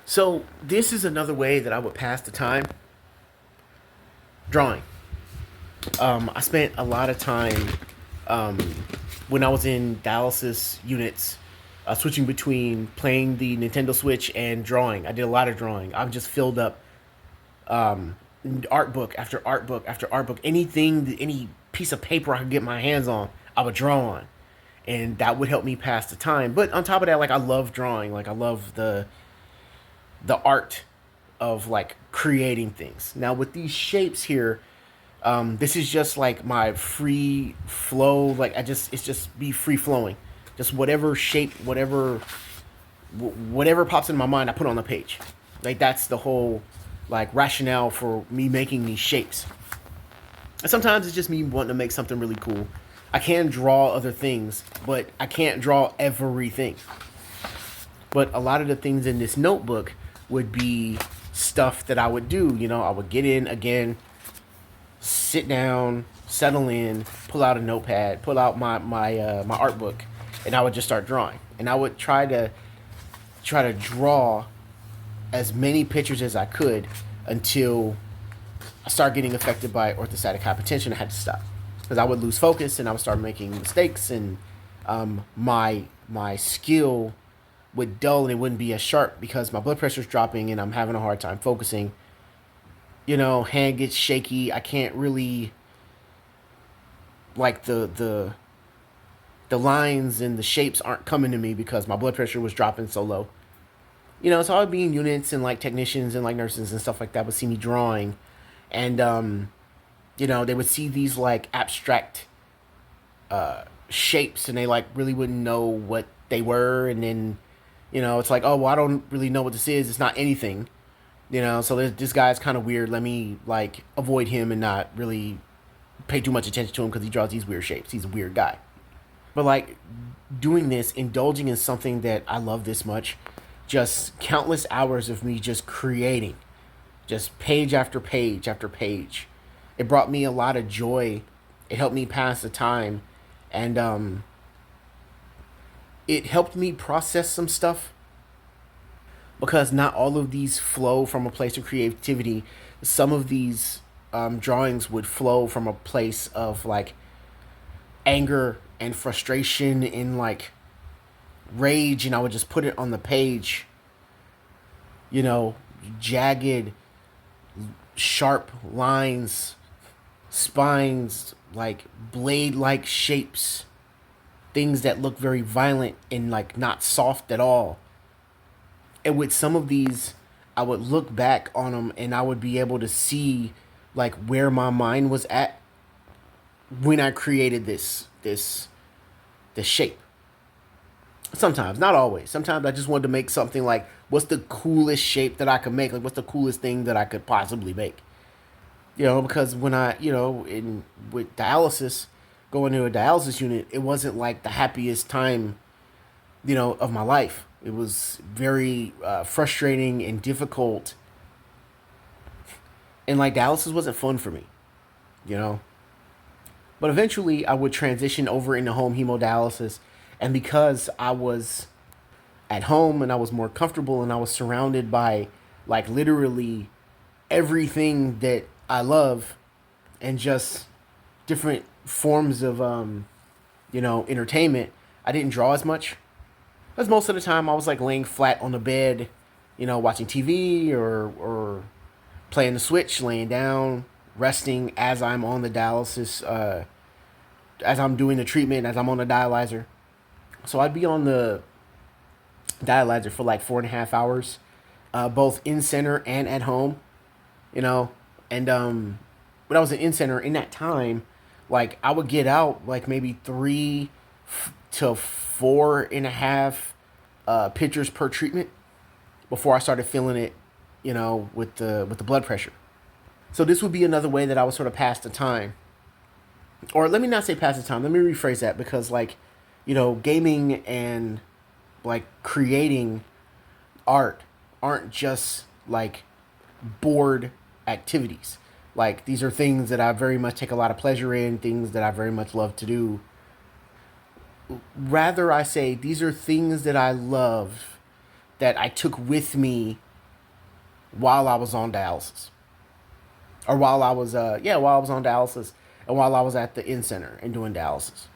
So this is another way that I would pass the time. Drawing. I spent a lot of time um, when I was in dialysis units, switching between playing the Nintendo Switch and drawing. I did a lot of drawing. I've just filled up art book after art book after art book. Anything, any piece of paper I could get my hands on, I would draw on, and that would help me pass the time. But on top of that, like I love drawing. Like I love the art of like creating things. Now with these shapes here, this is just like my free flow. Like it's just be free flowing, just whatever shape, whatever pops in my mind, I put on the page. Like that's the whole like rationale for me making these shapes. And sometimes it's just me wanting to make something really cool. I can draw other things, but I can't draw everything. But a lot of the things in this notebook would be stuff that I would do. I would get in again, sit down, settle in, pull out a notepad, pull out my art book, and I would just start drawing. And I would try to draw as many pictures as I could until I started getting affected by orthostatic hypotension. I had to stop because I would lose focus and I would start making mistakes, and my skill would dull and it wouldn't be as sharp because my blood pressure's dropping and I'm having a hard time focusing. Hand gets shaky. I can't really like the lines and the shapes aren't coming to me because my blood pressure was dropping so low. So I would be in units and like technicians and like nurses and stuff like that would see me drawing, and they would see these like abstract shapes and they like really wouldn't know what they were, and then it's like, oh well, I don't really know what this is. It's not anything. So this guy's kind of weird. Let me like avoid him and not really pay too much attention to him because he draws these weird shapes. He's a weird guy. But like doing this, indulging in something that I love this much, just countless hours of me just creating, just page after page after page. It brought me a lot of joy. It helped me pass the time, and it helped me process some stuff because not all of these flow from a place of creativity. Some of these drawings would flow from a place of like anger and frustration and like rage, and I would just put it on the page. Jagged, sharp lines, spines, like blade like shapes, things that look very violent and like not soft at all. And with some of these, I would look back on them and I would be able to see like where my mind was at when I created this shape. Sometimes, not always. Sometimes I just wanted to make something like, what's the coolest shape that I could make? Like, what's the coolest thing that I could possibly make? Because when I, in with dialysis, going to a dialysis unit, it wasn't like the happiest time, of my life. It was very frustrating and difficult, and like dialysis wasn't fun for me, you know. But eventually, I would transition over into home hemodialysis, and because I was at home and I was more comfortable and I was surrounded by like literally everything that I love and just different forms of entertainment, I didn't draw as much. Because most of the time I was like laying flat on the bed, watching TV or playing the Switch, laying down, resting as I'm on the dialysis, as I'm doing the treatment, as I'm on the dialyzer. So I'd be on the dialyzer for like 4.5 hours, both in center and at home, you know. And when I was in center, in that time, like I would get out like maybe to 4.5 pictures per treatment before I started feeling it, with the blood pressure. So this would be another way that I would sort of pass the time. Or let me not say pass the time. Let me rephrase that because like, gaming and like creating art aren't just like bored activities. Like these are things that I very much take a lot of pleasure in, things that I very much love to do. Rather, I say these are things that I love that I took with me while I was on dialysis, or while I was while I was on dialysis, and while I was at the in center and doing dialysis.